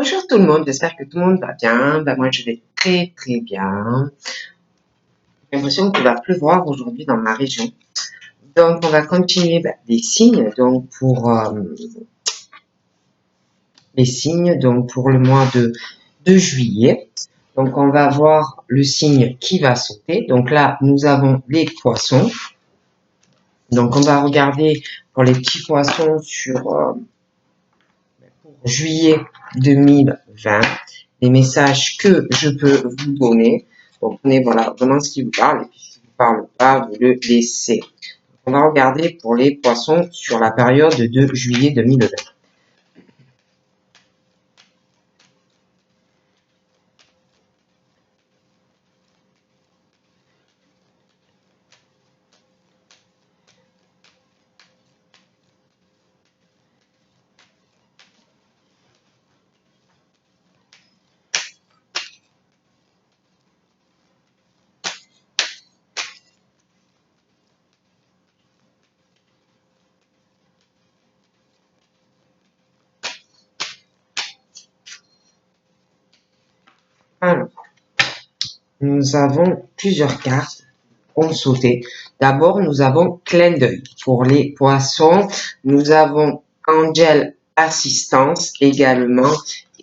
Bonjour tout le monde, j'espère que tout le monde va bien. Moi je vais très très bien. J'ai l'impression qu'il va pleuvoir aujourd'hui dans ma région. Donc on va continuer les signes. Donc pour les signes, donc pour le mois de juillet. Donc on va voir le signe qui va sauter. Donc là nous avons les poissons. Donc on va regarder pour les petits poissons pour juillet 2020. Les messages que je peux vous donner. Donc, prenez voilà, vraiment ce qui vous parle. Et puis, si vous ne parle pas, vous le laissez. On va regarder pour les poissons sur la période de juillet 2020. Alors, nous avons plusieurs cartes ont sauté. D'abord, nous avons clin d'œil. Pour les poissons, nous avons Angel Assistance également.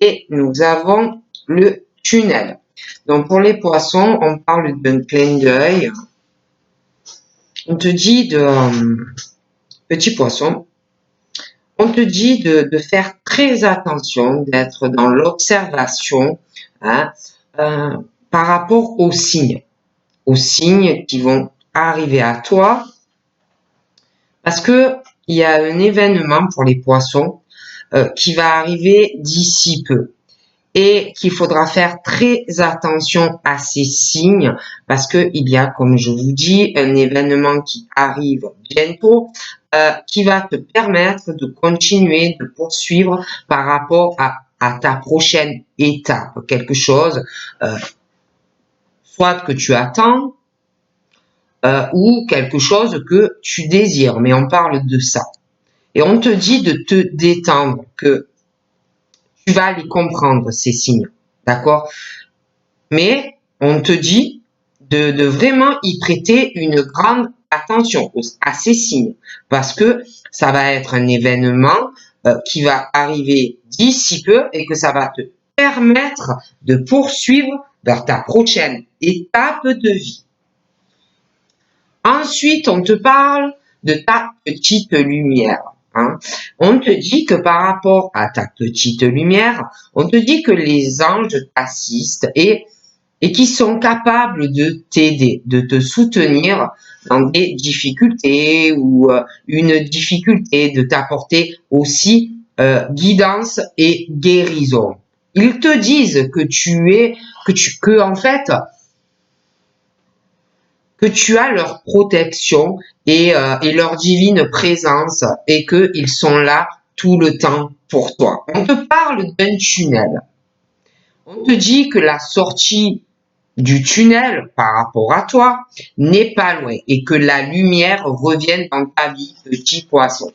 Et nous avons le tunnel. Donc, pour les poissons, on parle d'un clin d'œil. On te dit de petit poisson, on te dit de faire très attention, d'être dans l'observation hein, par rapport aux signes qui vont arriver à toi, parce que il y a un événement pour les poissons qui va arriver d'ici peu et qu'il faudra faire très attention à ces signes parce que il y a, comme je vous dis, un événement qui arrive bientôt qui va te permettre de continuer, de poursuivre par rapport à ta prochaine étape, quelque chose soit que tu attends ou quelque chose que tu désires, mais on parle de ça. Et on te dit de te détendre, que tu vas les comprendre, ces signes, d'accord? Mais on te dit de vraiment y prêter une grande attention à ces signes, parce que ça va être un événement qui va arriver d'ici peu et que ça va te permettre de poursuivre vers ta prochaine étape de vie. Ensuite, on te parle de ta petite lumière. Hein. On te dit que par rapport à ta petite lumière, on te dit que les anges t'assistent et qui sont capables de t'aider, de te soutenir dans des difficultés ou une difficulté, de t'apporter aussi guidance et guérison. Ils te disent que en fait, que tu as leur protection et leur divine présence et qu'ils sont là tout le temps pour toi. On te parle d'un tunnel. On te dit que la sortie du tunnel par rapport à toi n'est pas loin et que la lumière revienne dans ta vie, petit poisson.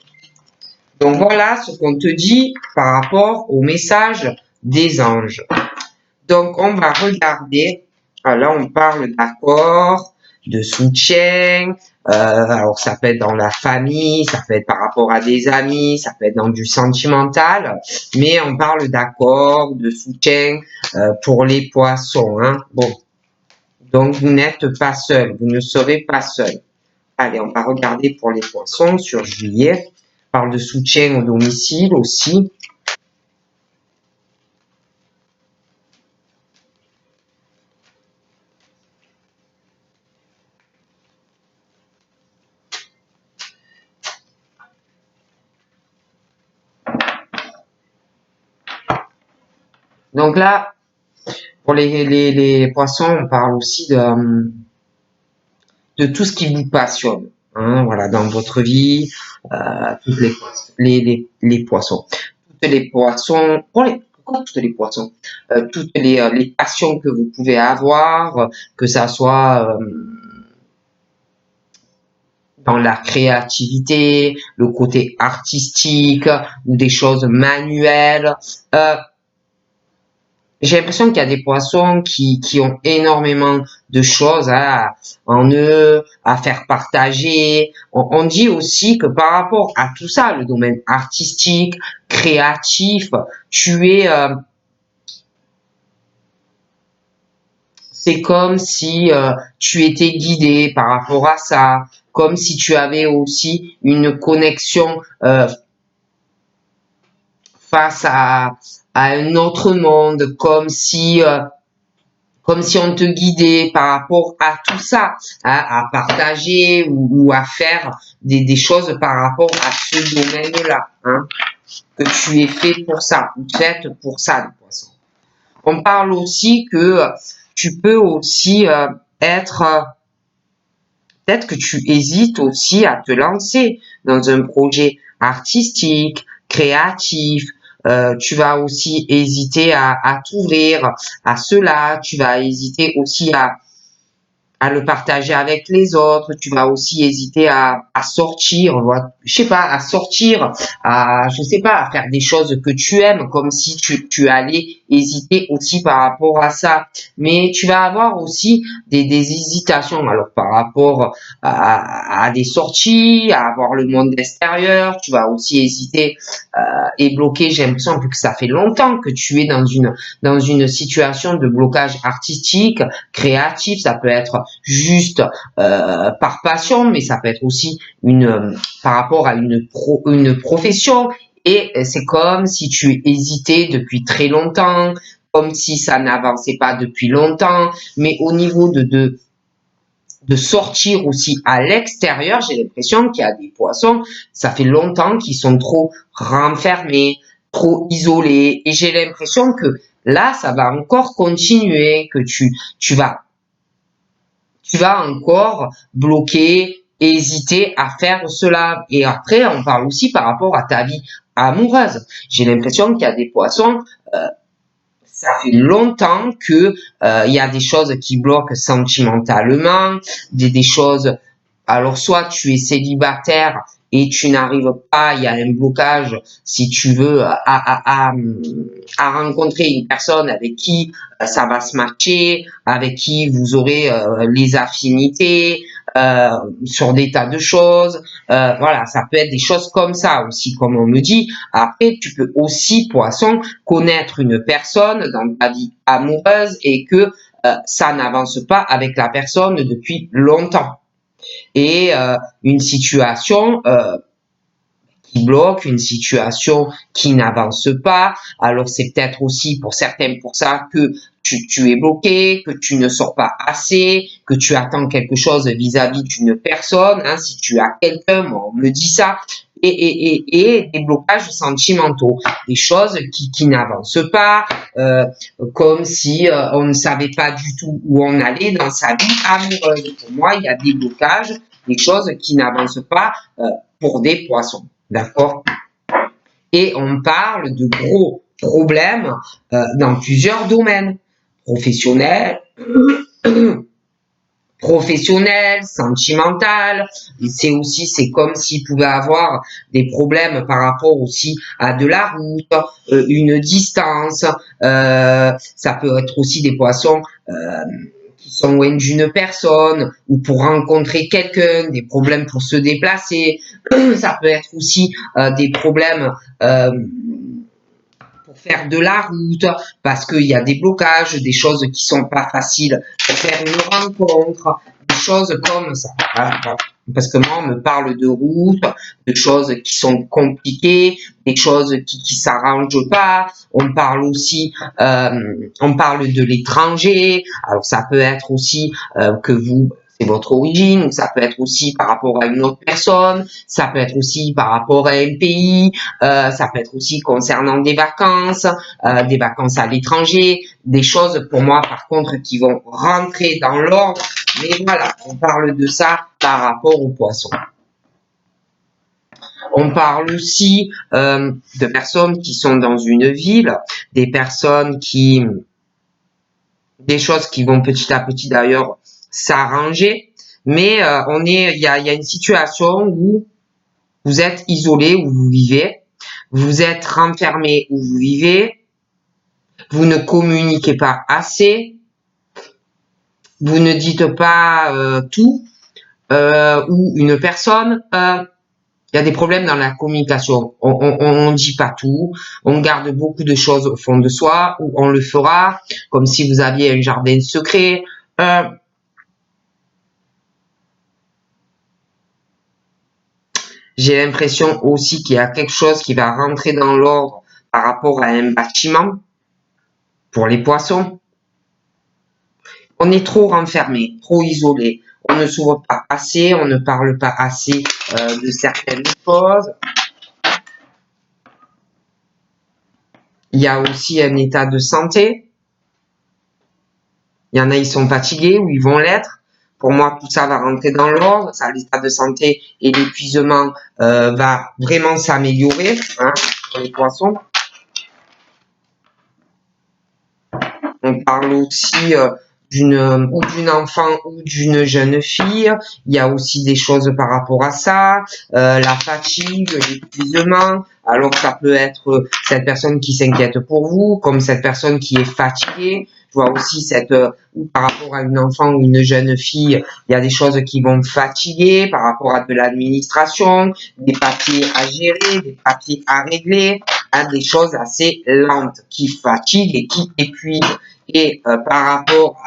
Donc voilà ce qu'on te dit par rapport au message des anges. Donc on va regarder, là on parle d'accord, de soutien, alors ça peut être dans la famille, ça peut être par rapport à des amis, ça peut être dans du sentimental, mais on parle d'accord, de soutien pour les poissons. Hein. Bon, donc vous n'êtes pas seul, vous ne serez pas seul. Allez, on va regarder pour les poissons sur juillet. On parle de soutien au domicile aussi. Donc là, pour les poissons, on parle aussi de tout ce qui vous passionne. Hein, voilà, dans votre vie, toutes les poissons. Toutes les poissons, pourquoi toutes les poissons toutes les passions que vous pouvez avoir, que ça soit dans la créativité, le côté artistique ou des choses manuelles. J'ai l'impression qu'il y a des poissons qui ont énormément de choses en eux, à faire partager. On dit aussi que par rapport à tout ça, le domaine artistique, créatif, tu es, c'est comme si tu étais guidé par rapport à ça, comme si tu avais aussi une connexion face à un autre monde, comme si on te guidait par rapport à tout ça, à partager ou à faire des choses par rapport à ce domaine-là, hein, que tu es fait pour ça, ou faite pour ça, le poisson. On parle aussi que tu peux aussi être, peut-être que tu hésites aussi à te lancer dans un projet artistique, créatif. Tu vas aussi hésiter à t'ouvrir à cela. Tu vas hésiter aussi à le partager avec les autres. Tu vas aussi hésiter à sortir, je sais pas, à sortir, je sais pas, à faire des choses que tu aimes, comme si tu allais hésiter aussi par rapport à ça. Mais tu vas avoir aussi des hésitations. Alors, par rapport à des sorties, à avoir le monde extérieur, tu vas aussi hésiter et bloquer. J'ai l'impression, vu que ça fait longtemps que tu es dans une situation de blocage artistique, créatif, ça peut être juste par passion, mais ça peut être aussi par rapport à une profession. Et c'est comme si tu hésitais depuis très longtemps, comme si ça n'avançait pas depuis longtemps. Mais au niveau de sortir aussi à l'extérieur, j'ai l'impression qu'il y a des poissons, ça fait longtemps qu'ils sont trop renfermés, trop isolés. Et j'ai l'impression que là, ça va encore continuer, que tu vas encore bloquer, hésiter à faire cela. Et après, on parle aussi par rapport à ta vie amoureuse. J'ai l'impression qu'il y a des poissons, ça fait longtemps que il y a des choses qui bloquent sentimentalement, des choses. Alors soit tu es célibataire et tu n'arrives pas, il y a un blocage, si tu veux, à rencontrer une personne avec qui ça va se matcher, avec qui vous aurez les affinités euh, sur des tas de choses. Voilà, ça peut être des choses comme ça aussi, comme on me dit. Après, tu peux aussi, poisson, connaître une personne dans ta vie amoureuse et que ça n'avance pas avec la personne depuis longtemps. Et une situation qui bloque, une situation qui n'avance pas. Alors c'est peut-être aussi pour certains pour ça que tu es bloqué, que tu ne sors pas assez, que tu attends quelque chose vis-à-vis d'une personne. Hein, si tu as quelqu'un, on me dit ça. Et des blocages sentimentaux, des choses qui n'avancent pas, comme si on ne savait pas du tout où on allait dans sa vie amoureuse. Pour moi, il y a des blocages, des choses qui n'avancent pas pour des poissons. D'accord? Et on parle de gros problèmes dans plusieurs domaines. Professionnel, sentimental. C'est comme s'il pouvait avoir des problèmes par rapport aussi à de la route, une distance. Ça peut être aussi des poissons qui sont loin d'une personne ou pour rencontrer quelqu'un, des problèmes pour se déplacer. Ça peut être aussi des problèmes pour faire de la route parce qu'il y a des blocages, des choses qui sont pas faciles pour faire une rencontre, des choses comme ça. Voilà. Parce que moi, on me parle de route, de choses qui sont compliquées, des choses qui s'arrangent pas. On parle aussi, on parle de l'étranger. Alors ça peut être aussi que c'est votre origine, ça peut être aussi par rapport à une autre personne, ça peut être aussi par rapport à un pays, ça peut être aussi concernant des vacances à l'étranger, des choses pour moi par contre qui vont rentrer dans l'ordre. Mais voilà, on parle de ça par rapport aux poissons. On parle aussi de personnes qui sont dans une ville, des choses qui vont petit à petit d'ailleurs s'arranger, mais il y a une situation où vous êtes isolé où vous vivez, vous êtes renfermé où vous vivez, vous ne communiquez pas assez, vous ne dites pas tout, ou une personne, il y a des problèmes dans la communication. On dit pas tout, on garde beaucoup de choses au fond de soi, ou on le fera, comme si vous aviez un jardin secret. J'ai l'impression aussi qu'il y a quelque chose qui va rentrer dans l'ordre par rapport à un bâtiment pour les poissons. On est trop renfermé, trop isolé. On ne s'ouvre pas assez, on ne parle pas assez de certaines choses. Il y a aussi un état de santé. Il y en a, ils sont fatigués ou ils vont l'être. Pour moi, tout ça va rentrer dans l'ordre. Ça, l'état de santé et l'épuisement va vraiment s'améliorer pour les poissons. On parle aussi d'une enfant ou d'une jeune fille. Il y a aussi des choses par rapport à ça, la fatigue, l'épuisement. Alors ça peut être cette personne qui s'inquiète pour vous, comme cette personne qui est fatiguée. Je vois aussi ou par rapport à une enfant ou une jeune fille, il y a des choses qui vont fatiguer par rapport à de l'administration, des papiers à gérer, des papiers à régler, des choses assez lentes qui fatiguent et qui épuisent. Et par rapport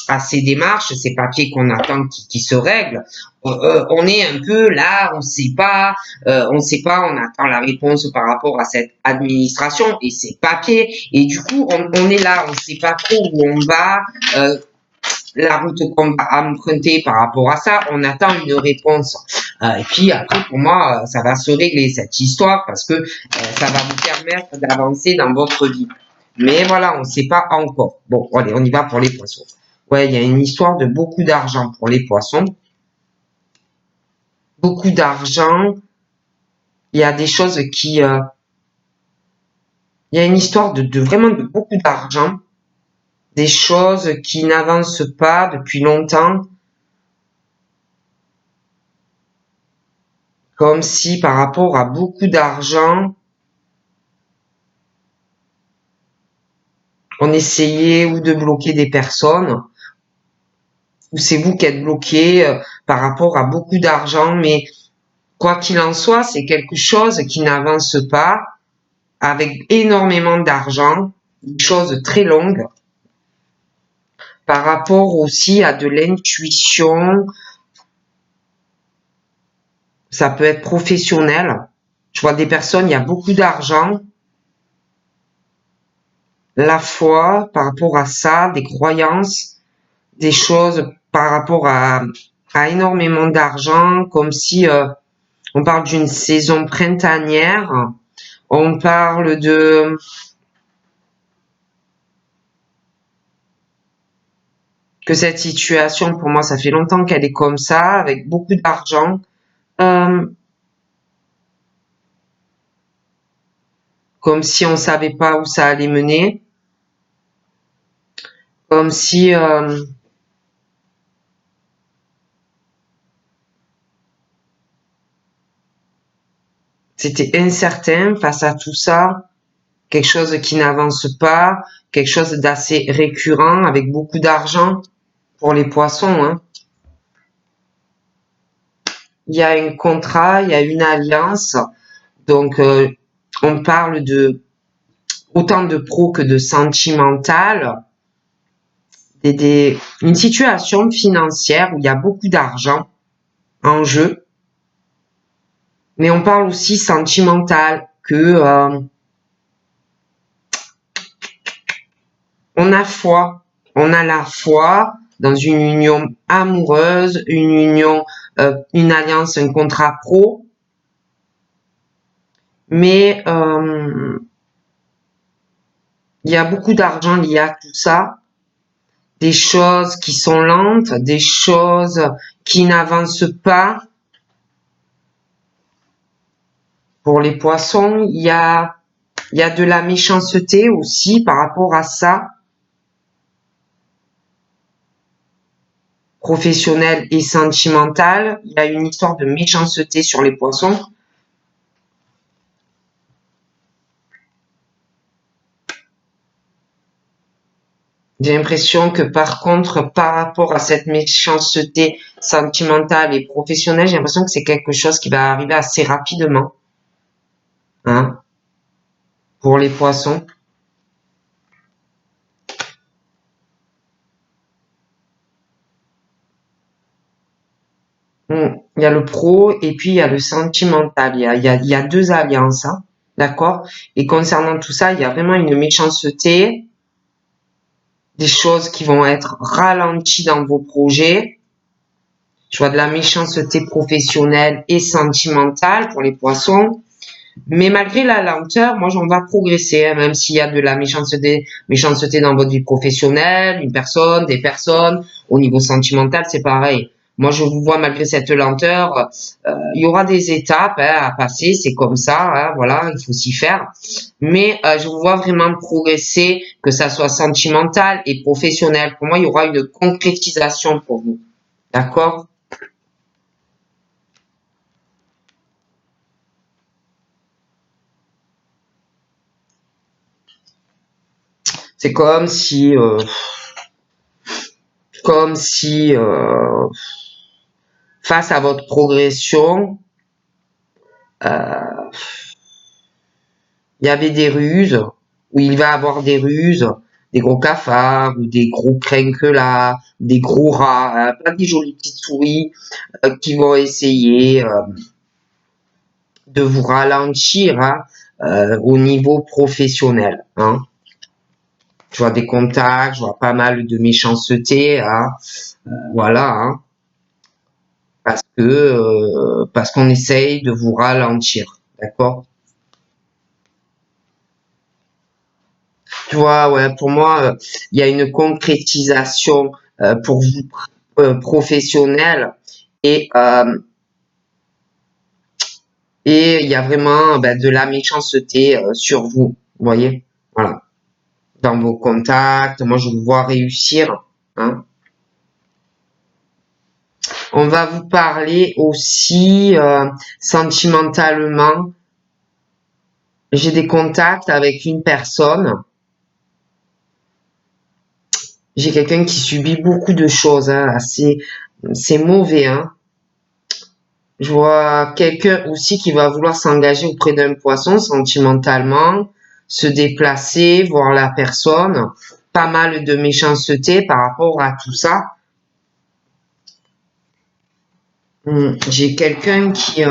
à ces démarches, ces papiers qu'on attend qui se règlent, on est un peu là, on sait pas, on attend la réponse par rapport à cette administration et ces papiers, et du coup on est là, on sait pas trop où on va, la route qu'on va emprunter par rapport à ça, on attend une réponse. Et puis après, pour moi, ça va se régler cette histoire parce que ça va vous permettre d'avancer dans votre vie. Mais voilà, on ne sait pas encore. Bon, allez, on y va pour les poissons. Ouais, il y a une histoire de beaucoup d'argent pour les poissons. Beaucoup d'argent. Il y a des choses qui... il y a une histoire de vraiment de beaucoup d'argent. Des choses qui n'avancent pas depuis longtemps. Comme si par rapport à beaucoup d'argent, on essayait ou de bloquer des personnes, ou c'est vous qui êtes bloqué par rapport à beaucoup d'argent, mais quoi qu'il en soit, c'est quelque chose qui n'avance pas avec énormément d'argent, une chose très longue, par rapport aussi à de l'intuition, ça peut être professionnel. Je vois des personnes, il y a beaucoup d'argent, la foi par rapport à ça, des croyances, des choses par rapport à énormément d'argent, comme si on parle d'une saison printanière, on parle de que cette situation, pour moi, ça fait longtemps qu'elle est comme ça, avec beaucoup d'argent. Comme si on savait pas où ça allait mener, comme si c'était incertain face à tout ça, quelque chose qui n'avance pas, quelque chose d'assez récurrent avec beaucoup d'argent pour les poissons. Hein. Il y a un contrat, il y a une alliance, donc on parle de autant de pro que de sentimental, une situation financière où il y a beaucoup d'argent en jeu, mais on parle aussi sentimental, que on a foi, on a la foi dans une union amoureuse, une union, une alliance, un contrat pro, mais il y a beaucoup d'argent lié à tout ça, des choses qui sont lentes, des choses qui n'avancent pas. Pour les poissons, il y a de la méchanceté aussi par rapport à ça, professionnelle et sentimentale. Il y a une histoire de méchanceté sur les poissons. J'ai l'impression que par contre, par rapport à cette méchanceté sentimentale et professionnelle, j'ai l'impression que c'est quelque chose qui va arriver assez rapidement, hein, pour les poissons. Il y a le pro et puis il y a le sentimental. Il y a deux alliances, hein, d'accord? Et concernant tout ça, il y a vraiment une méchanceté, des choses qui vont être ralenties dans vos projets. Je vois de la méchanceté professionnelle et sentimentale pour les poissons. Mais malgré la lenteur, moi, j'en vais progresser, hein, même s'il y a de la méchanceté dans votre vie professionnelle, une personne, des personnes. Au niveau sentimental, c'est pareil. Moi, je vous vois malgré cette lenteur, il y aura des étapes, hein, à passer, c'est comme ça, hein, voilà, il faut s'y faire. Mais je vous vois vraiment progresser, que ça soit sentimental et professionnel. Pour moi, il y aura une concrétisation pour vous. D'accord? C'est comme si face à votre progression, euh, il y avait des ruses, ou il va avoir des ruses, des gros cafards, ou des gros là, des gros rats, hein, pas des jolies petites souris qui vont essayer de vous ralentir, hein, au niveau professionnel. Hein. Je vois des contacts, je vois pas mal de méchanceté, hein, voilà, hein, parce qu'on essaye de vous ralentir, d'accord? Tu vois, ouais, pour moi, il y a une concrétisation pour vous professionnelle et et il y a vraiment ben, de la méchanceté sur vous, vous voyez, voilà, dans vos contacts. Moi, je vous vois réussir. Hein. On va vous parler aussi sentimentalement. J'ai des contacts avec une personne. J'ai quelqu'un qui subit beaucoup de choses, hein, assez, c'est mauvais, hein. Je vois quelqu'un aussi qui va vouloir s'engager auprès d'un poisson sentimentalement, se déplacer, voir la personne, pas mal de méchanceté par rapport à tout ça. J'ai quelqu'un qui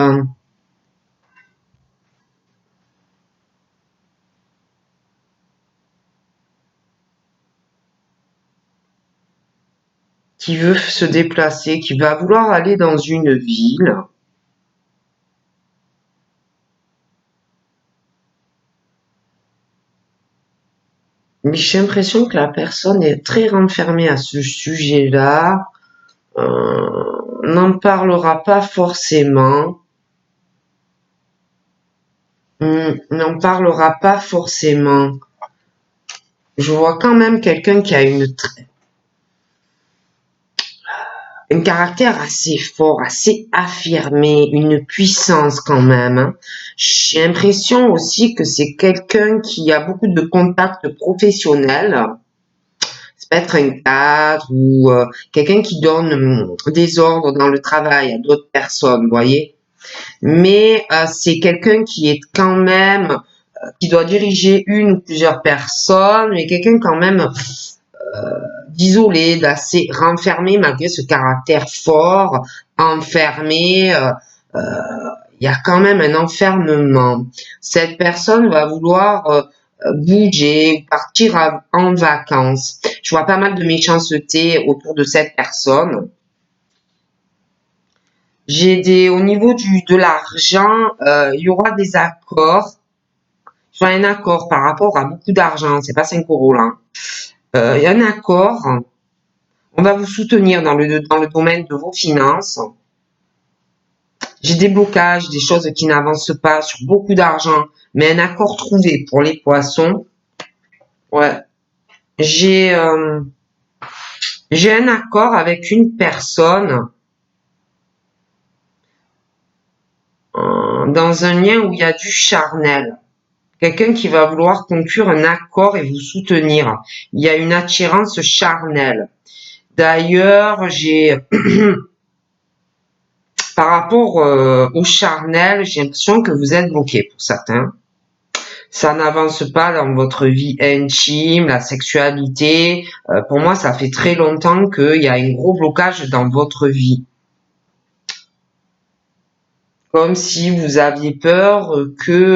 veut se déplacer, qui va vouloir aller dans une ville. Mais j'ai l'impression que la personne est très renfermée à ce sujet-là, n'en parlera pas forcément. N'en parlera pas forcément. Je vois quand même quelqu'un qui a un caractère assez fort, assez affirmé, une puissance quand même. Hein. J'ai l'impression aussi que c'est quelqu'un qui a beaucoup de contacts professionnels. Ça peut être un cadre ou quelqu'un qui donne des ordres dans le travail à d'autres personnes, vous voyez. Mais c'est quelqu'un qui est quand même, qui doit diriger une ou plusieurs personnes, mais quelqu'un quand même d'isolé, d'assez renfermé malgré ce caractère fort, enfermé. Il y a quand même un enfermement. Cette personne va vouloir bouger, partir en vacances. Je vois pas mal de méchanceté autour de cette personne. Au niveau de l'argent, il y aura des accords. Je vois un accord par rapport à beaucoup d'argent. C'est pas 5 euros là. Il y a un accord. On va vous soutenir dans le domaine de vos finances. J'ai des blocages, des choses qui n'avancent pas sur beaucoup d'argent, mais un accord trouvé pour les poissons. Ouais. J'ai euh, j'ai un accord avec une personne dans un lien où il y a du charnel. quelqu'un qui va vouloir conclure un accord et vous soutenir. Il y a une attirance charnelle. D'ailleurs, j'ai par rapport au charnel, j'ai l'impression que vous êtes bloqué pour certains. Ça n'avance pas dans votre vie intime, la sexualité. Pour moi, ça fait très longtemps qu'il y a un gros blocage dans votre vie. Comme si vous aviez peur que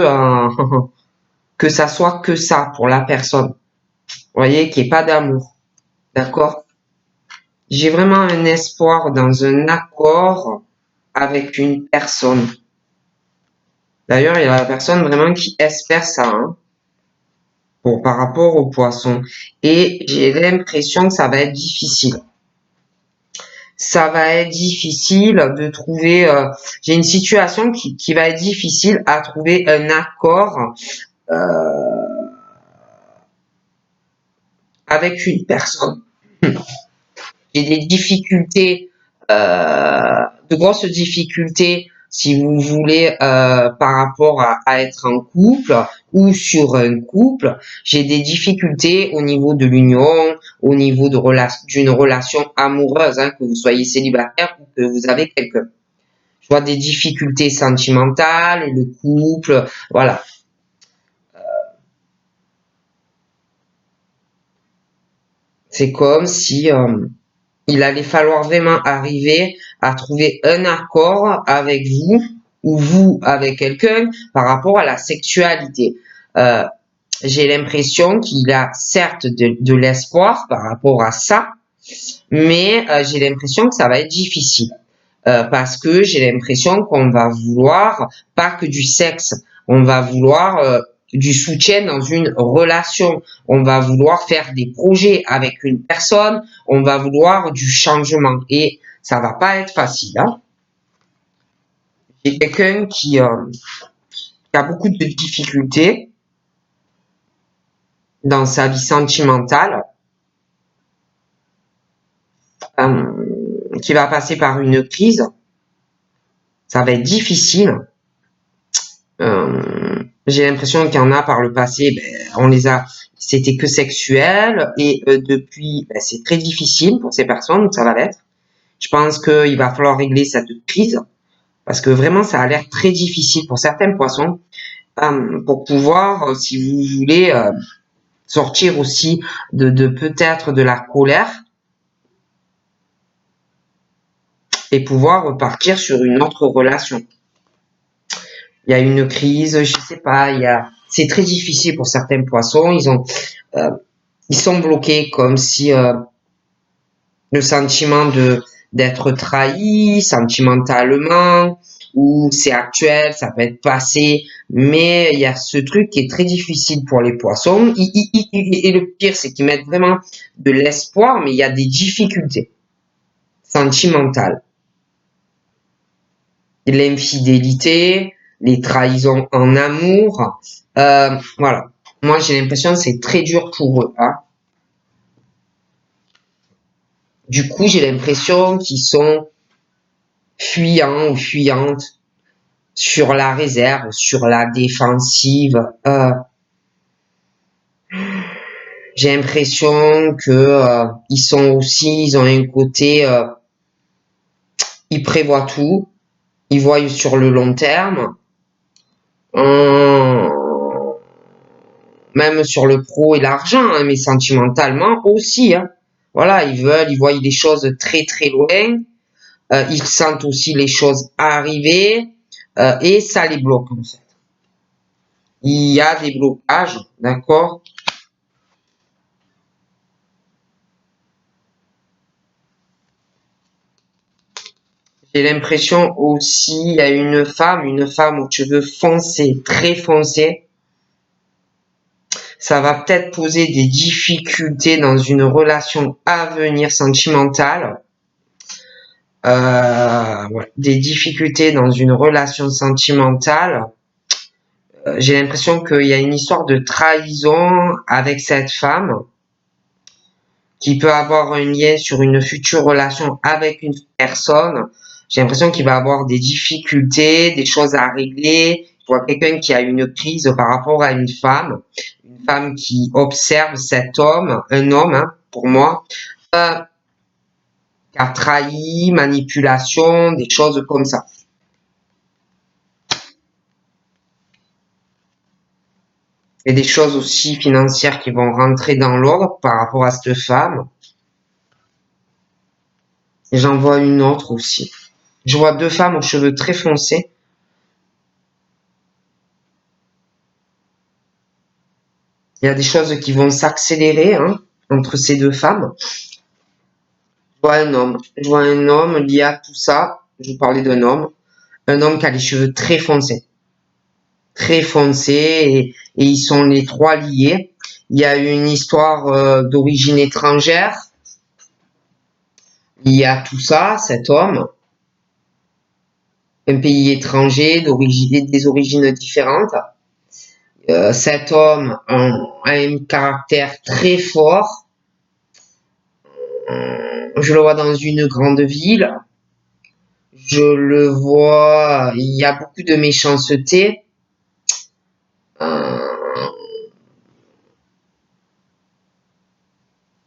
ça soit que ça pour la personne. Vous voyez, qu'il n'y ait pas d'amour. D'accord? J'ai vraiment un espoir dans un accord avec une personne. D'ailleurs, il y a la personne vraiment qui espère ça, hein, par rapport au poisson. Et j'ai l'impression que ça va être difficile. Ça va être difficile de trouver... j'ai une situation qui va être difficile à trouver un accord avec une personne. J'ai des difficultés, de grosses difficultés, si vous voulez, par rapport à être en couple ou sur un couple. J'ai des difficultés au niveau de l'union, au niveau d'une relation amoureuse, hein, que vous soyez célibataire ou que vous avez quelqu'un. Je vois des difficultés sentimentales, le couple, voilà. C'est comme si il allait falloir vraiment arriver à trouver un accord avec vous ou vous avec quelqu'un par rapport à la sexualité. Euh, j'ai l'impression qu'il a certes de l'espoir par rapport à ça, mais j'ai l'impression que ça va être difficile. Parce que j'ai l'impression qu'on va vouloir pas que du sexe, on va vouloir du soutien dans une relation, on va vouloir faire des projets avec une personne, on va vouloir du changement et ça va pas être facile. Hein. J'ai quelqu'un qui a beaucoup de difficultés dans sa vie sentimentale, qui va passer par une crise. Ça va être difficile. J'ai l'impression qu'il y en a par le passé, on les a, c'était que sexuel et depuis, c'est très difficile pour ces personnes, ça va l'être. Je pense qu'il va falloir régler cette crise parce que vraiment, ça a l'air très difficile pour certains poissons pour pouvoir, si vous voulez, sortir aussi de peut-être de la colère et pouvoir repartir sur une autre relation. Il y a une crise, je sais pas, c'est très difficile pour certains poissons, ils sont bloqués comme si le sentiment d'être trahi sentimentalement, ou c'est actuel, ça peut être passé, mais il y a ce truc qui est très difficile pour les poissons. Et le pire, c'est qu'ils mettent vraiment de l'espoir, mais il y a des difficultés sentimentales. L'infidélité, les trahisons en amour, voilà. Moi, j'ai l'impression que c'est très dur pour eux. Hein. Du coup, j'ai l'impression qu'ils sont fuyants ou fuyantes sur la réserve, sur la défensive. J'ai l'impression que ils ont un côté, ils prévoient tout, ils voient sur le long terme, même sur le pro et l'argent, hein, mais sentimentalement aussi. Hein. Voilà, ils voient les choses très très loin. Ils sentent aussi les choses arriver et ça les bloque en fait. Il y a des blocages, d'accord? J'ai l'impression aussi, il y a une femme aux cheveux foncés, très foncés. Ça va peut-être poser des difficultés dans une relation à venir sentimentale. Ouais, des difficultés dans une relation sentimentale. J'ai l'impression qu'il y a une histoire de trahison avec cette femme qui peut avoir un lien sur une future relation avec une personne. J'ai l'impression qu'il va avoir des difficultés, des choses à régler. vois quelqu'un qui a une crise par rapport à une femme qui observe cet homme, un homme, hein, pour moi, qui a trahi, manipulation, des choses comme ça. Et des choses aussi financières qui vont rentrer dans l'ordre par rapport à cette femme. Et j'en vois une autre aussi. Je vois deux femmes aux cheveux très foncés. Il y a des choses qui vont s'accélérer, hein, entre ces deux femmes. Je vois un homme. Je vois un homme lié à tout ça. Je vous parlais d'un homme. Un homme qui a les cheveux très foncés. Très foncés. Et ils sont les trois liés. Il y a une histoire d'origine étrangère. Il y a tout ça, cet homme. Un pays étranger, des origines différentes. Cet homme a un caractère très fort. Je le vois dans une grande ville. Je le vois, il y a beaucoup de méchanceté.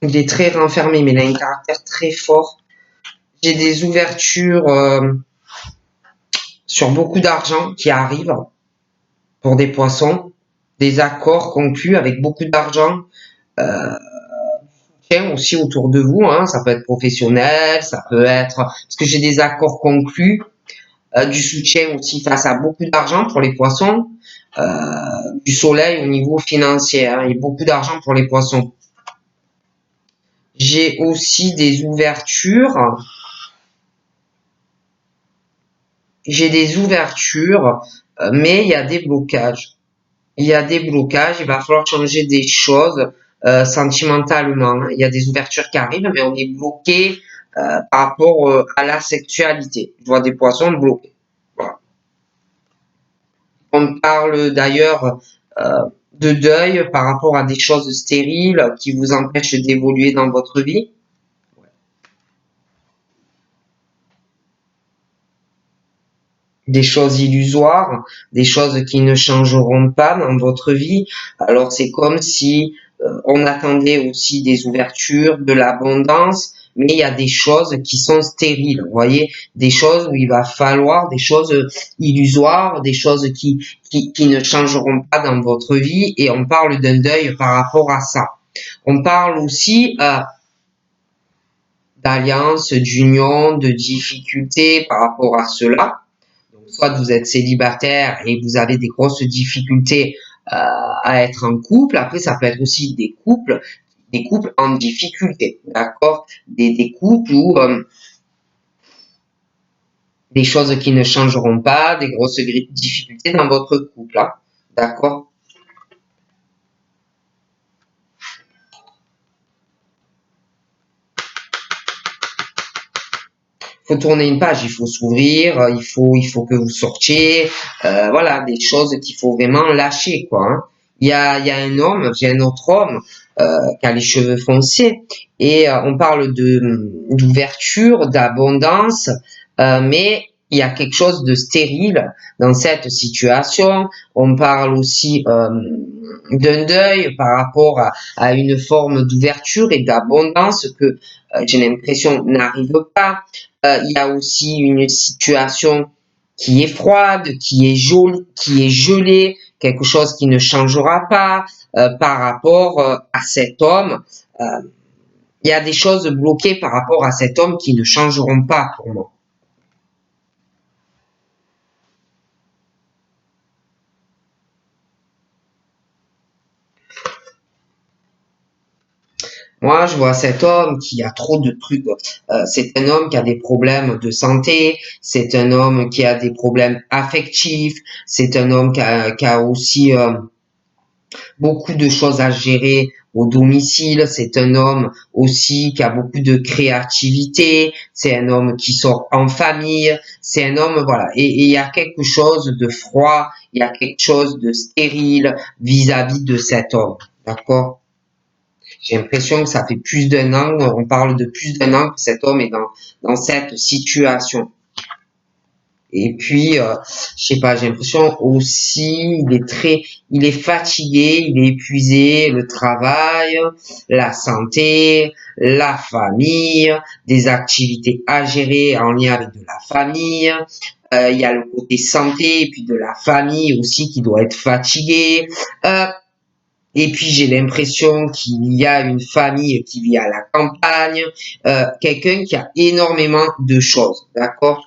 Il est très renfermé, mais il a un caractère très fort. J'ai des ouvertures sur beaucoup d'argent qui arrivent pour des poissons, des accords conclus avec beaucoup d'argent. Aussi autour de vous, hein, ça peut être professionnel, ça peut être parce que j'ai des accords conclus, du soutien aussi face à beaucoup d'argent pour les poissons, du soleil au niveau financier, hein, et beaucoup d'argent pour les poissons. J'ai aussi des ouvertures. Mais il y a des blocages. Il y a des blocages, il va falloir changer des choses sentimentalement. Il y a des ouvertures qui arrivent, mais on est bloqué par rapport à la sexualité. Je vois des poissons bloqués. Voilà. On parle d'ailleurs de deuil par rapport à des choses stériles qui vous empêchent d'évoluer dans votre vie. Des choses illusoires, des choses qui ne changeront pas dans votre vie. Alors c'est comme si on attendait aussi des ouvertures, de l'abondance, mais il y a des choses qui sont stériles, vous voyez, des choses où il va falloir, des choses illusoires, des choses qui ne changeront pas dans votre vie, et on parle d'un deuil par rapport à ça. On parle aussi d'alliance, d'union, de difficultés par rapport à cela. Soit vous êtes célibataire et vous avez des grosses difficultés à être en couple. Après, ça peut être aussi des couples en difficulté, d'accord, des couples où des choses qui ne changeront pas, des grosses difficultés dans votre couple, hein, d'accord. Il faut tourner une page, il faut s'ouvrir, il faut que vous sortiez, voilà, des choses qu'il faut vraiment lâcher, quoi, hein. Il y a un homme, j'ai un autre homme qui a les cheveux foncés et on parle d'ouverture, d'abondance, mais il y a quelque chose de stérile dans cette situation. On parle aussi d'un deuil par rapport à une forme d'ouverture et d'abondance que j'ai l'impression n'arrive pas. Il y a aussi une situation qui est froide, qui est gelée, quelque chose qui ne changera pas par rapport à cet homme. Euh, il y a des choses bloquées par rapport à cet homme qui ne changeront pas pour moi. Moi, je vois cet homme qui a trop de trucs. C'est un homme qui a des problèmes de santé, c'est un homme qui a des problèmes affectifs, c'est un homme qui a aussi beaucoup de choses à gérer au domicile. C'est un homme aussi qui a beaucoup de créativité. C'est un homme qui sort en famille. C'est un homme, voilà. Et il y a quelque chose de froid, il y a quelque chose de stérile vis-à-vis de cet homme. D'accord? J'ai l'impression que ça fait plus d'un an, on parle de plus d'un an que cet homme est dans cette situation. Et puis, je sais pas, j'ai l'impression aussi, il est fatigué, il est épuisé, le travail, la santé, la famille, des activités à gérer en lien avec de la famille. Il y a le côté santé et puis de la famille aussi qui doit être fatigué. Et puis j'ai l'impression qu'il y a une famille qui vit à la campagne, quelqu'un qui a énormément de choses, d'accord?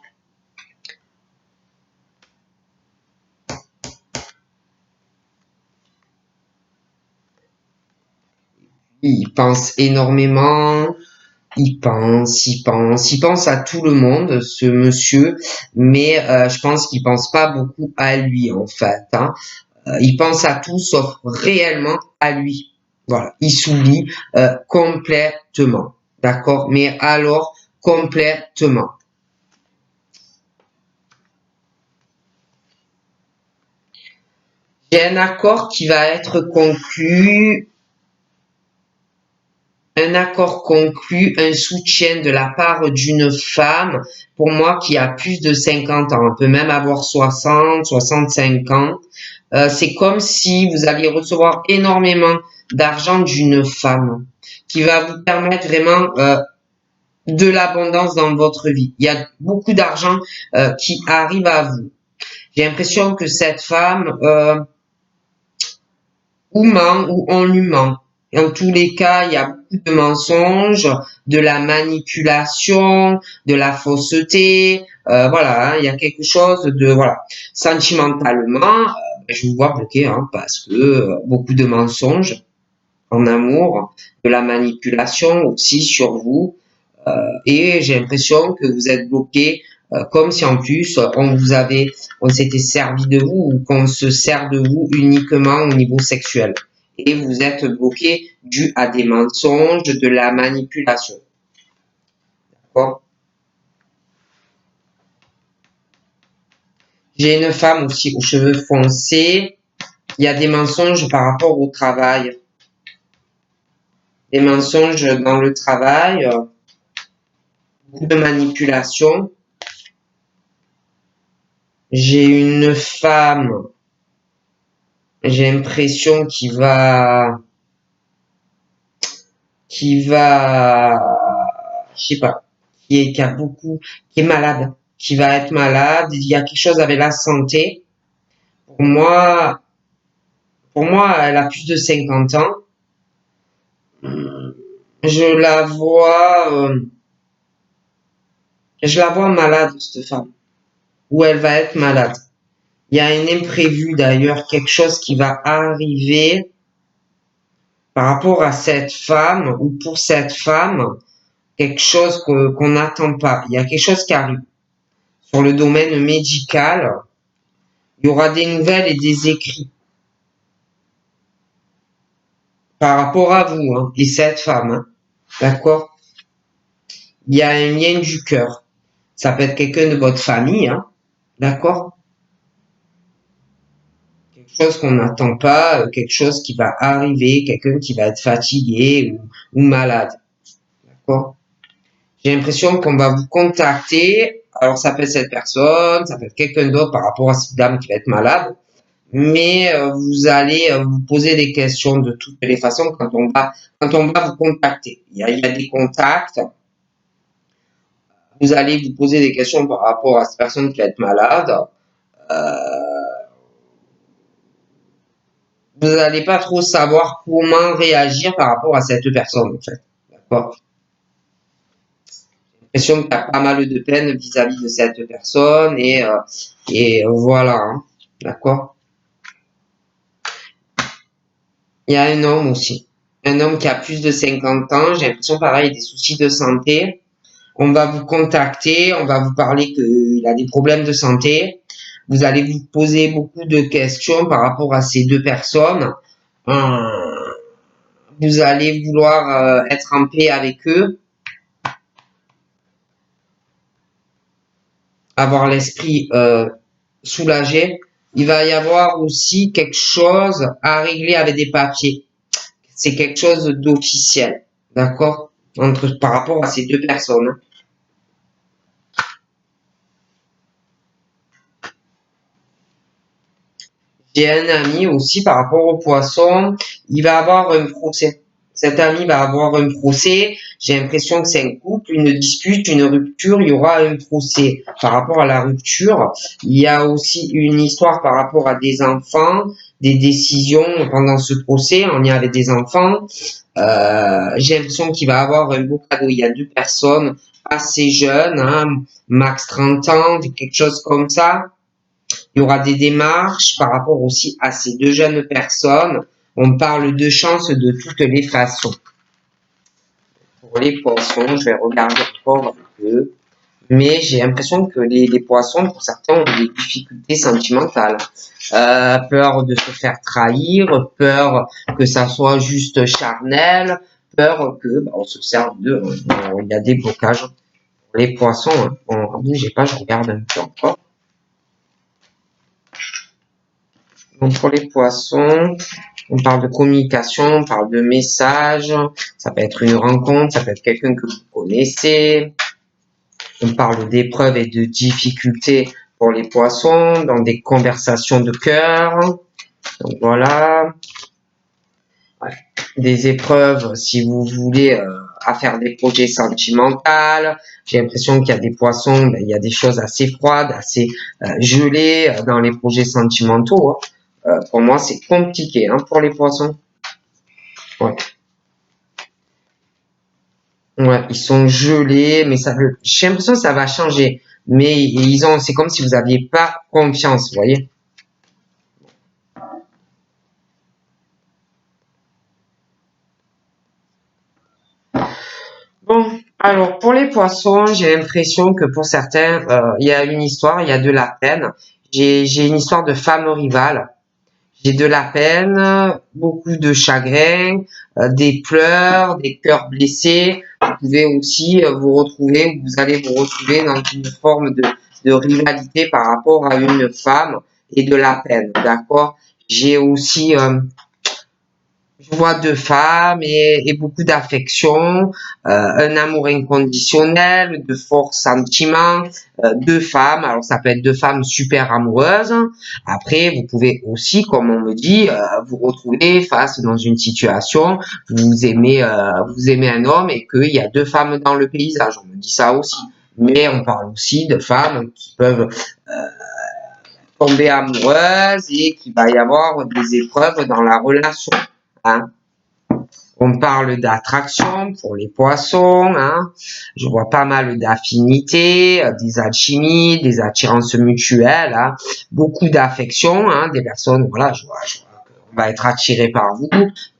Il pense énormément, il pense à tout le monde, ce monsieur, mais je pense qu'il pense pas beaucoup à lui en fait, hein. Il pense à tout sauf réellement à lui. Voilà, il s'oublie complètement, d'accord? Mais alors complètement. J'ai un accord qui va être conclu, un accord conclu, un soutien de la part d'une femme, pour moi qui a plus de 50 ans, on peut même avoir 60, 65 ans. C'est comme si vous alliez recevoir énormément d'argent d'une femme qui va vous permettre vraiment de l'abondance dans votre vie. Il y a beaucoup d'argent qui arrive à vous. J'ai l'impression que cette femme ou ment ou on lui ment. En tous les cas, il y a beaucoup de mensonges, de la manipulation, de la fausseté. Voilà, hein, il y a quelque chose de voilà. Sentimentalement, je vous vois bloqué hein, parce que beaucoup de mensonges en amour, de la manipulation aussi sur vous. Et j'ai l'impression que vous êtes bloqué comme si en plus on s'était servi de vous ou qu'on se sert de vous uniquement au niveau sexuel. Et vous êtes bloqué dû à des mensonges, de la manipulation. D'accord? J'ai une femme aussi aux cheveux foncés. Il y a des mensonges par rapport au travail. Des mensonges dans le travail, beaucoup de manipulation. J'ai une femme, j'ai l'impression qui va, je sais pas, qui a beaucoup, qui est malade, qui va être malade. Il y a quelque chose avec la santé. Pour moi, pour moi, elle a plus de 50 ans. Je la vois, je la vois malade, cette femme. Ou elle va être malade. Il y a un imprévu d'ailleurs, quelque chose qui va arriver par rapport à cette femme ou pour cette femme, quelque chose qu'on n'attend pas. Il y a quelque chose qui arrive. Sur le domaine médical, il y aura des nouvelles et des écrits par rapport à vous hein, et cette femme. Hein, d'accord? Il y a un lien du cœur. Ça peut être quelqu'un de votre famille, hein, d'accord? Quelque chose qu'on n'attend pas, quelque chose qui va arriver, quelqu'un qui va être fatigué ou malade, d'accord? J'ai l'impression qu'on va vous contacter. Alors ça peut être cette personne, ça peut être quelqu'un d'autre par rapport à cette dame qui va être malade. Mais vous allez vous poser des questions de toutes les façons quand on va vous contacter. Il y a des contacts. Vous allez vous poser des questions par rapport à cette personne qui va être malade. Euh, vous n'allez pas trop savoir comment réagir par rapport à cette personne, en fait. D'accord? J'ai l'impression qu'il y a pas mal de peine vis-à-vis de cette personne et voilà. Hein. D'accord? Il y a un homme aussi. Un homme qui a plus de 50 ans. J'ai l'impression, pareil, des soucis de santé. On va vous contacter, on va vous parler qu'il a des problèmes de santé. Vous allez vous poser beaucoup de questions par rapport à ces deux personnes. Vous allez vouloir être en paix avec eux, avoir l'esprit soulagé. Il va y avoir aussi quelque chose à régler avec des papiers. C'est quelque chose d'officiel, d'accord? Par rapport à ces deux personnes. J'ai un ami aussi par rapport au poisson, il va avoir un procès. Cet ami va avoir un procès. J'ai l'impression que c'est un couple, une dispute, une rupture, il y aura un procès. Par rapport à la rupture, il y a aussi une histoire par rapport à des enfants, des décisions pendant ce procès en lien avec des enfants. J'ai l'impression qu'il va avoir un beau cadeau. Il y a deux personnes assez jeunes, hein, max 30 ans, quelque chose comme ça. Il y aura des démarches par rapport aussi à ces deux jeunes personnes. On parle de chance de toutes les façons. Pour les poissons, je vais regarder encore un peu. Mais j'ai l'impression que les poissons, pour certains, ont des difficultés sentimentales. Peur de se faire trahir, peur que ça soit juste charnel, peur que on se serve de. Il y a des blocages. Pour les poissons, hein. Bon, j'ai pas, je regarde un peu encore. Donc pour les poissons, on parle de communication, on parle de message, ça peut être une rencontre, ça peut être quelqu'un que vous connaissez. On parle d'épreuves et de difficultés pour les poissons, dans des conversations de cœur. Donc voilà. Ouais. Des épreuves, si vous voulez, à faire des projets sentimentaux. J'ai l'impression qu'il y a des poissons, il y a des choses assez froides, assez gelées dans les projets sentimentaux. Hein. Pour moi, c'est compliqué hein, pour les poissons. Ouais. Ouais, ils sont gelés, mais j'ai l'impression que ça va changer. Mais c'est comme si vous aviez pas confiance, vous voyez. Bon, alors pour les poissons, j'ai l'impression que pour certains, il y a une histoire, il y a de la peine. J'ai une histoire de femme rivale. J'ai de la peine, beaucoup de chagrin, des pleurs, des cœurs blessés. Vous pouvez aussi vous allez vous retrouver dans une forme de rivalité par rapport à une femme et de la peine, d'accord? J'ai aussi, je vois deux femmes et beaucoup d'affection, un amour inconditionnel, de forts sentiments, deux femmes. Alors ça peut être deux femmes super amoureuses. Après, vous pouvez aussi, comme on me dit, vous retrouver face dans une situation, vous aimez un homme et qu'il y a deux femmes dans le paysage. On me dit ça aussi. Mais on parle aussi de femmes qui peuvent tomber amoureuses et qu'il va y avoir des épreuves dans la relation. Hein. On parle d'attraction pour les poissons. Hein. Je vois pas mal d'affinités, des alchimies, des attirances mutuelles, hein. Beaucoup d'affection, hein, des personnes. Voilà, je vois qu'on va être attiré par vous.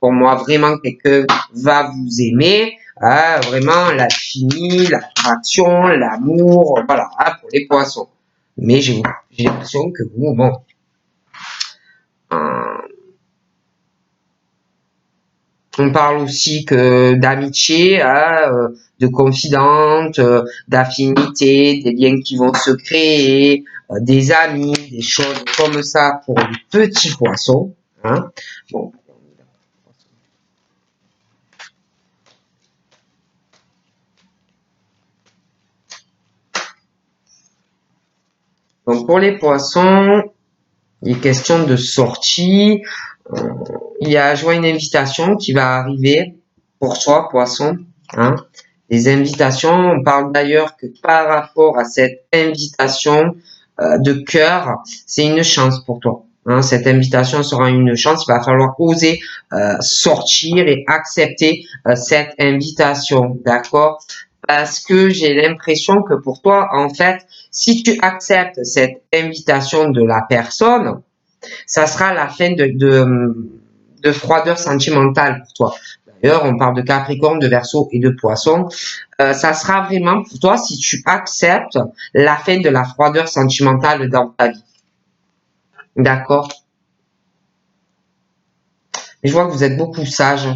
Pour moi, vraiment, quelqu'un va vous aimer. Hein, vraiment, l'alchimie, l'attraction, l'amour, voilà, hein, pour les poissons. Mais j'ai l'impression que vous, bon, on parle aussi que d'amitié, hein, de confidente, d'affinité, des liens qui vont se créer, des amis, des choses comme ça pour les petits poissons. Hein. Bon. Donc pour les poissons, il est question de sortie. Il y a une invitation qui va arriver pour toi, poisson. Hein. Les invitations, on parle d'ailleurs que par rapport à cette invitation de cœur, c'est une chance pour toi. Hein. Cette invitation sera une chance. Il va falloir oser sortir et accepter cette invitation, d'accord? Parce que j'ai l'impression que pour toi, en fait, si tu acceptes cette invitation de la personne, ça sera la fin de froideur sentimentale pour toi. D'ailleurs, on parle de Capricorne, de Verseau et de Poisson. Ça sera vraiment pour toi si tu acceptes la fin de la froideur sentimentale dans ta vie. D'accord? Mais je vois que vous êtes beaucoup sage,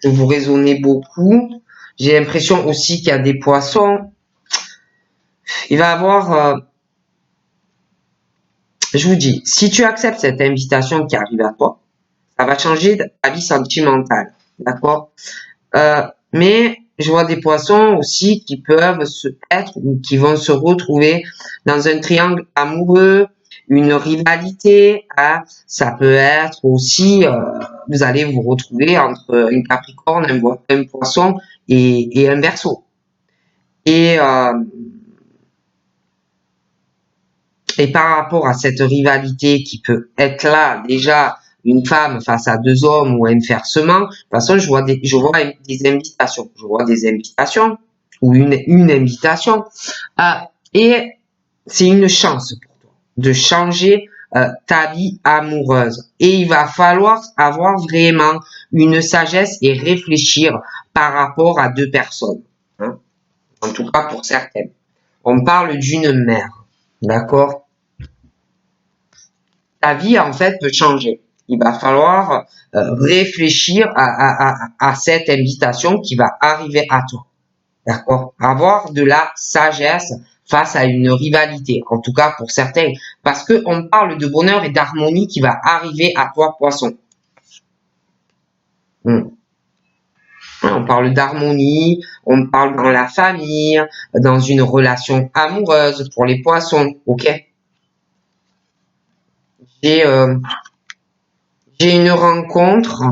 que vous raisonnez beaucoup. J'ai l'impression aussi qu'il y a des poissons. Il va y avoir, je vous dis, si tu acceptes cette invitation qui arrive à toi, ça va changer ta vie sentimentale. D'accord? Mais je vois des poissons aussi qui peuvent être ou qui vont se retrouver dans un triangle amoureux une rivalité. Hein. Ça peut être aussi, vous allez vous retrouver entre un Capricorne, un Poisson et un Verseau. Et, et par rapport à cette rivalité qui peut être là, déjà, une femme face à deux hommes ou inversement, de toute façon, je vois des invitations. Je vois des invitations ou une invitation. Et c'est une chance pour toi de changer ta vie amoureuse. Et il va falloir avoir vraiment une sagesse et réfléchir par rapport à deux personnes. Hein. En tout cas pour certaines. On parle d'une mère. D'accord? Ta vie, en fait, peut changer. Il va falloir réfléchir à cette invitation qui va arriver à toi. D'accord? Avoir de la sagesse face à une rivalité, en tout cas pour certains, parce que on parle de bonheur et d'harmonie qui va arriver à toi, Poisson. On parle d'harmonie, on parle dans la famille, dans une relation amoureuse pour les Poissons, ok? J'ai une rencontre.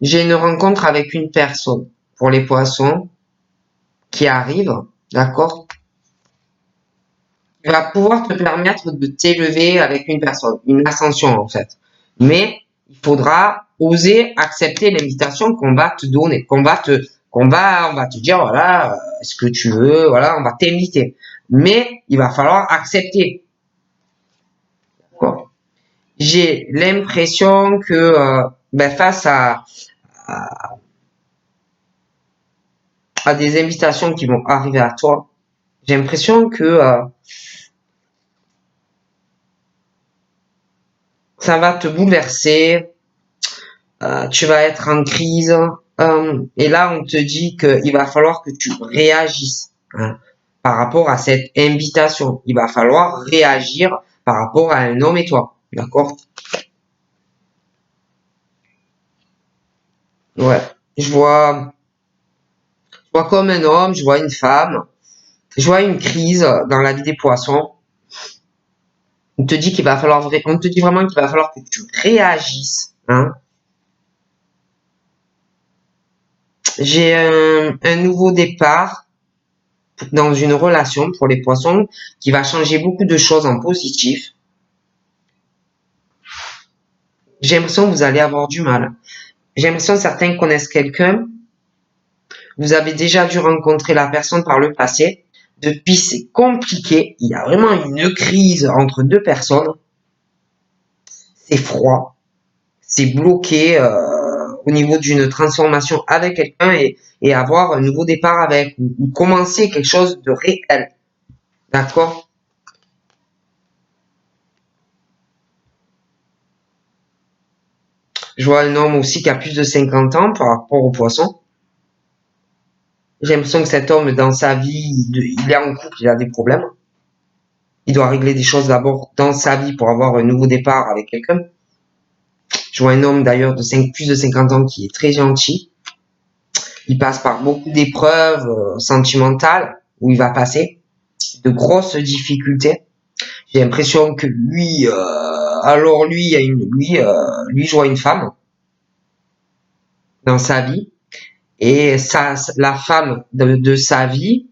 J'ai une rencontre avec une personne pour les Poissons qui arrive, d'accord? Qui va pouvoir te permettre de t'élever avec une personne, une ascension en fait. Mais il faudra oser accepter l'invitation qu'on va te donner, on va te dire voilà, est-ce que tu veux, voilà, on va t'inviter. Mais il va falloir accepter. D'accord? J'ai l'impression que face à des invitations qui vont arriver à toi, j'ai l'impression que ça va te bouleverser, tu vas être en crise, et là on te dit qu'il va falloir que tu réagisses hein, par rapport à cette invitation. Il va falloir réagir par rapport à un homme et toi, d'accord? Ouais, je vois comme un homme, je vois une femme, je vois une crise dans la vie des Poissons. On te dit qu'il va falloir on te dit vraiment qu'il va falloir que tu réagisses, hein. J'ai un nouveau départ dans une relation pour les Poissons qui va changer beaucoup de choses en positif. J'ai l'impression que vous allez avoir du mal. J'ai l'impression que certains connaissent quelqu'un. Vous avez déjà dû rencontrer la personne par le passé. Depuis, c'est compliqué. Il y a vraiment une crise entre deux personnes. C'est froid. C'est bloqué au niveau d'une transformation avec quelqu'un et avoir un nouveau départ avec ou commencer quelque chose de réel. D'accord? Je vois un homme aussi qui a plus de 50 ans par rapport au poisson. J'ai l'impression que cet homme, dans sa vie, il est en couple, il a des problèmes. Il doit régler des choses d'abord dans sa vie pour avoir un nouveau départ avec quelqu'un. Je vois un homme d'ailleurs de plus de 50 ans qui est très gentil. Il passe par beaucoup d'épreuves sentimentales où il va passer de grosses difficultés. J'ai l'impression que lui, lui, je vois une femme dans sa vie et la femme de sa vie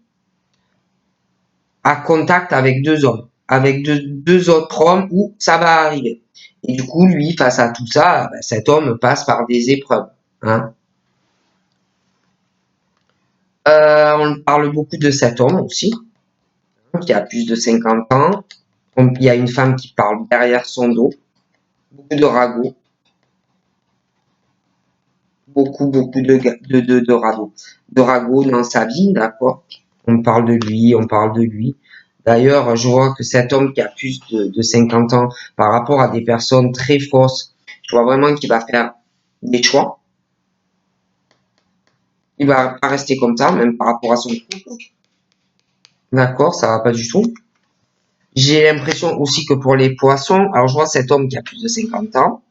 a contact avec deux hommes, avec deux autres hommes où ça va arriver. Et du coup, lui, face à tout ça, cet homme passe par des épreuves. Hein. On parle beaucoup de cet homme aussi, qui a plus de 50 ans. Il y a une femme qui parle derrière son dos. Beaucoup de ragots. Beaucoup de ragots. De ragots dans sa vie, d'accord. On parle de lui, on parle de lui. D'ailleurs, je vois que cet homme qui a plus de 50 ans, par rapport à des personnes très fausses, je vois vraiment qu'il va faire des choix. Il va pas rester comme ça, même par rapport à son couple. D'accord, ça va pas du tout. J'ai l'impression aussi que pour les Poissons, alors je vois cet homme qui a plus de 50 ans.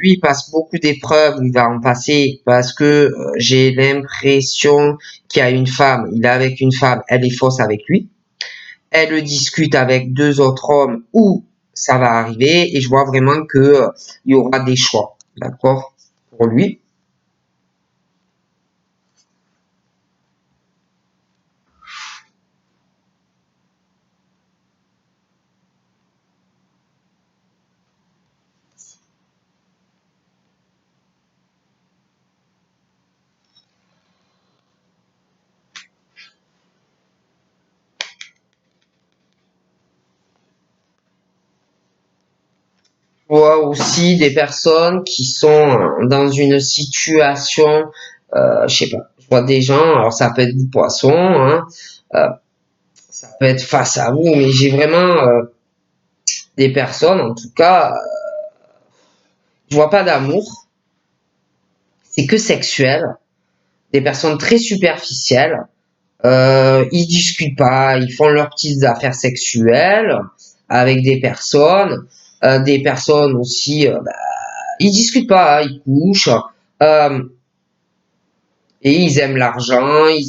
lui, il passe beaucoup d'épreuves, il va en passer parce que j'ai l'impression qu'il y a une femme, il est avec une femme, elle est fausse avec lui. Elle discute avec deux autres hommes où ça va arriver et je vois vraiment que il y aura des choix, d'accord, pour lui. Je vois aussi des personnes qui sont dans une situation, je sais pas, je vois des gens, alors ça peut être du poisson, hein, euh, ça peut être face à vous, mais j'ai vraiment des personnes, en tout cas, je vois pas d'amour, c'est que sexuel, des personnes très superficielles, ils discutent pas, ils font leurs petites affaires sexuelles avec des personnes aussi, ils discutent pas, hein, ils couchent, euh, et ils aiment l'argent et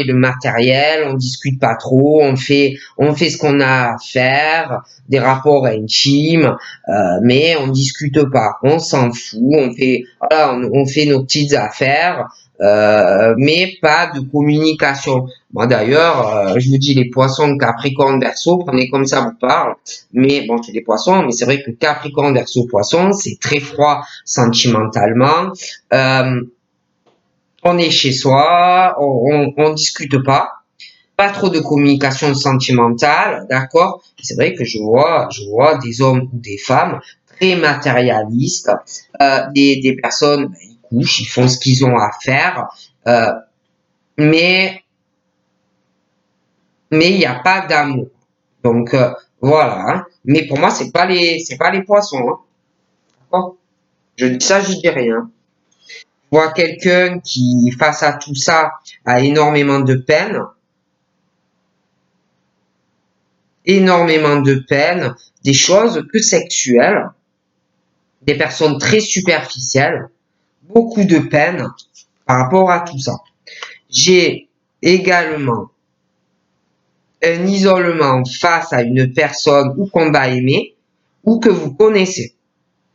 le matériel, on discute pas trop, on fait ce qu'on a à faire, des rapports intimes, mais on discute pas, on s'en fout, voilà, on fait nos petites affaires, mais pas de communication. Moi d'ailleurs, je vous dis les poissons Capricorne Verseau, prenez comme ça vous parle, mais bon, c'est des poissons, mais c'est vrai que Capricorne Verseau Poisson, c'est très froid sentimentalement. Euh, on est chez soi, on discute pas trop de communication sentimentale, d'accord? C'est vrai que je vois des hommes ou des femmes très matérialistes, des personnes, ben, ils couchent, ils font ce qu'ils ont à faire, euh, mais mais il n'y a pas d'amour. Donc voilà. Hein. Mais pour moi, c'est pas les poissons. Hein, d'accord. Je dis ça, je dis rien. Je vois quelqu'un qui, face à tout ça, a énormément de peine, des choses que sexuelles, des personnes très superficielles, beaucoup de peine par rapport à tout ça. J'ai également un isolement face à une personne ou qu'on va aimer ou que vous connaissez.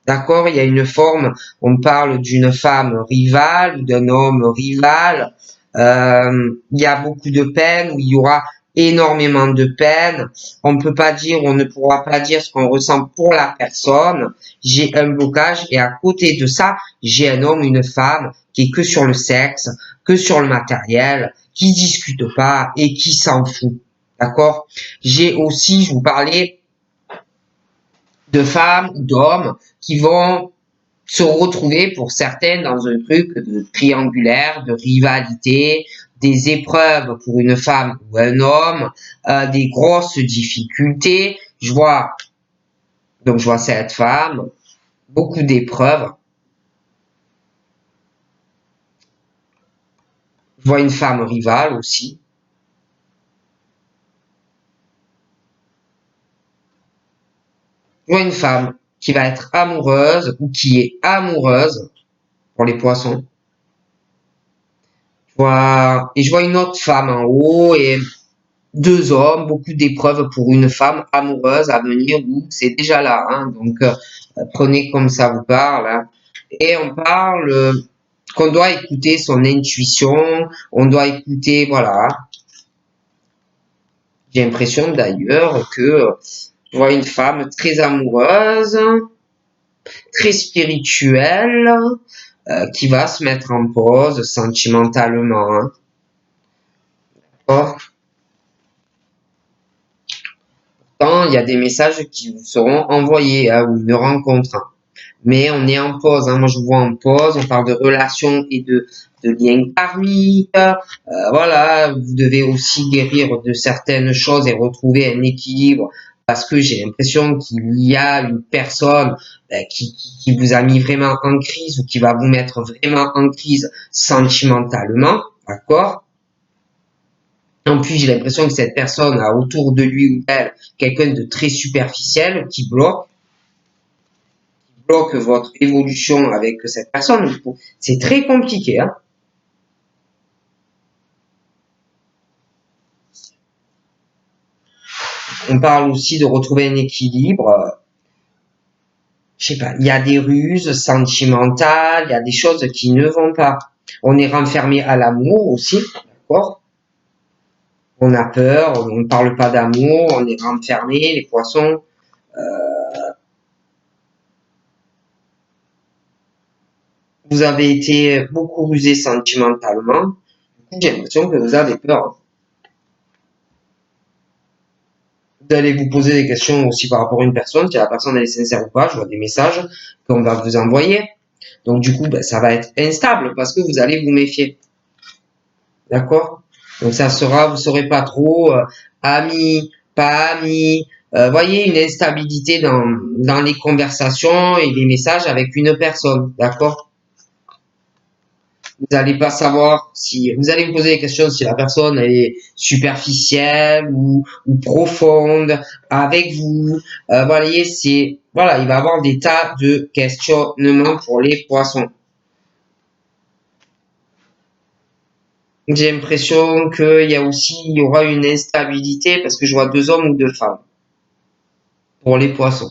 D'accord? Il y a une forme, on parle d'une femme rivale ou d'un homme rival. Il y a beaucoup de peine, où il y aura énormément de peine. On ne peut pas dire, on ne pourra pas dire ce qu'on ressent pour la personne. J'ai un blocage et à côté de ça, j'ai un homme, une femme qui est que sur le sexe, que sur le matériel, qui discute pas et qui s'en fout. D'accord? J'ai aussi, je vous parlais de femmes, d'hommes qui vont se retrouver pour certains dans un truc de triangulaire, de rivalité, des épreuves pour une femme ou un homme, des grosses difficultés. Je vois cette femme, beaucoup d'épreuves. Je vois une femme rivale aussi. Je vois une femme qui va être amoureuse ou qui est amoureuse pour les poissons. Et je vois une autre femme en haut et deux hommes, beaucoup d'épreuves pour une femme amoureuse à venir où c'est déjà là. Hein, donc prenez comme ça vous parle. Hein. Et on parle qu'on doit écouter son intuition, on doit écouter, voilà. J'ai l'impression d'ailleurs que je vois une femme très amoureuse, très spirituelle, qui va se mettre en pause sentimentalement. Hein. Or, quand il y a des messages qui vous seront envoyés hein, ou une rencontre. Hein. Mais on est en pause. Hein. Moi, je vous vois en pause. On parle de relations et de liens karmiques. Voilà, vous devez aussi guérir de certaines choses et retrouver un équilibre parce que j'ai l'impression qu'il y a une personne qui vous a mis vraiment en crise ou qui va vous mettre vraiment en crise sentimentalement. D'accord? En plus, j'ai l'impression que cette personne a autour de lui ou d'elle quelqu'un de très superficiel qui bloque bloque votre évolution avec cette personne. C'est très compliqué. Hein. On parle aussi de retrouver un équilibre. Je sais pas, il y a des ruses sentimentales, il y a des choses qui ne vont pas. On est renfermé à l'amour aussi, d'accord? On a peur, on ne parle pas d'amour, on est renfermé, les poissons. Vous avez été beaucoup rusé sentimentalement. J'ai l'impression que vous avez peur. Vous allez vous poser des questions aussi par rapport à une personne, si la personne elle est sincère ou pas. Je vois des messages qu'on va vous envoyer. Donc du coup, ben, ça va être instable parce que vous allez vous méfier. D'accord? Donc ça sera, vous saurez pas trop, ami, pas ami. Voyez une instabilité dans les conversations et les messages avec une personne. D'accord? Vous n'allez pas savoir si, vous allez vous poser des questions si la personne elle est superficielle ou profonde avec vous. Voyez, c'est, voilà, il va y avoir des tas de questionnements pour les poissons. J'ai l'impression qu'il y a aussi, il y aura une instabilité parce que je vois 2 hommes ou 2 femmes pour les poissons.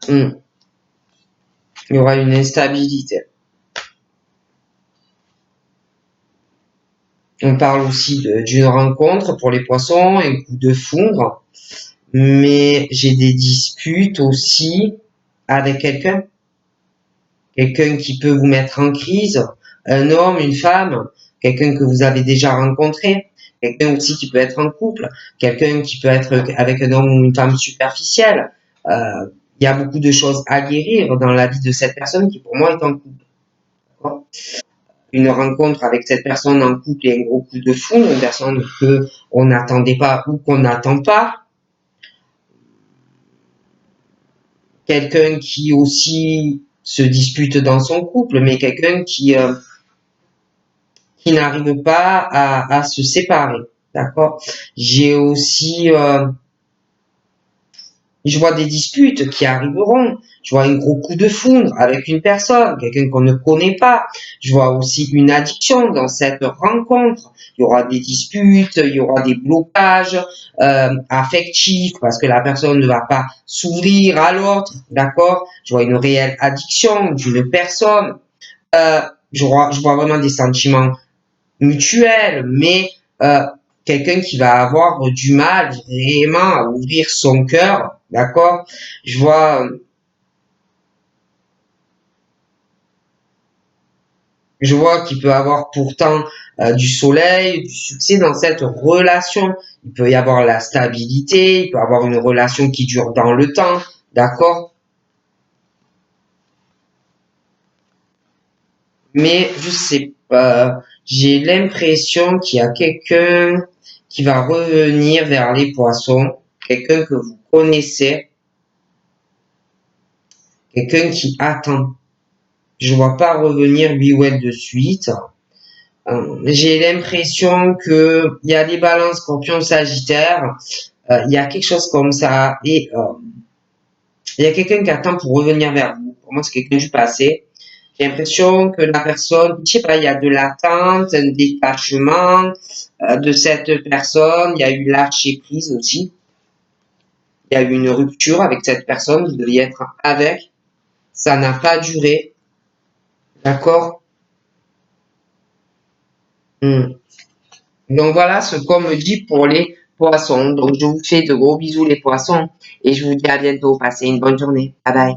Il y aura une instabilité. On parle aussi d'une rencontre pour les poissons, un coup de foudre, mais j'ai des disputes aussi avec quelqu'un qui peut vous mettre en crise, un homme, une femme, quelqu'un que vous avez déjà rencontré, quelqu'un aussi qui peut être en couple, quelqu'un qui peut être avec un homme ou une femme superficielle. Il y a beaucoup de choses à guérir dans la vie de cette personne qui pour moi est en couple. Une rencontre avec cette personne en couple et un gros coup de foudre, une personne que on n'attendait pas ou qu'on n'attend pas, quelqu'un qui aussi se dispute dans son couple, mais quelqu'un qui n'arrive pas à se séparer. D'accord. J'ai aussi, je vois des disputes qui arriveront. Je vois un gros coup de foudre avec une personne, quelqu'un qu'on ne connaît pas. Je vois aussi une addiction dans cette rencontre. Il y aura des disputes, il y aura des blocages affectifs parce que la personne ne va pas s'ouvrir à l'autre. D'accord. Je vois une réelle addiction d'une personne. Je vois vraiment des sentiments mutuelle, mais quelqu'un qui va avoir du mal vraiment à ouvrir son cœur, d'accord? Je vois, je vois qu'il peut avoir pourtant du soleil, du succès dans cette relation. Il peut y avoir la stabilité, il peut y avoir une relation qui dure dans le temps, d'accord? Mais je sais pas, j'ai l'impression qu'il y a quelqu'un qui va revenir vers les poissons, quelqu'un que vous connaissez, quelqu'un qui attend. Je vois pas revenir lui ou elle de suite. J'ai l'impression que il y a des balances scorpion sagittaire. Il y a quelque chose comme ça et il y a quelqu'un qui attend pour revenir vers vous. Pour moi, c'est quelqu'un du passé. J'ai l'impression que la personne, je sais pas, il y a de l'attente, un détachement de cette personne. Il y a eu lâcher prise aussi. Il y a eu une rupture avec cette personne. Vous deviez être avec. Ça n'a pas duré. D'accord. Hmm. Donc voilà ce qu'on me dit pour les poissons. Donc je vous fais de gros bisous les poissons et je vous dis à bientôt. Passez une bonne journée. Bye bye.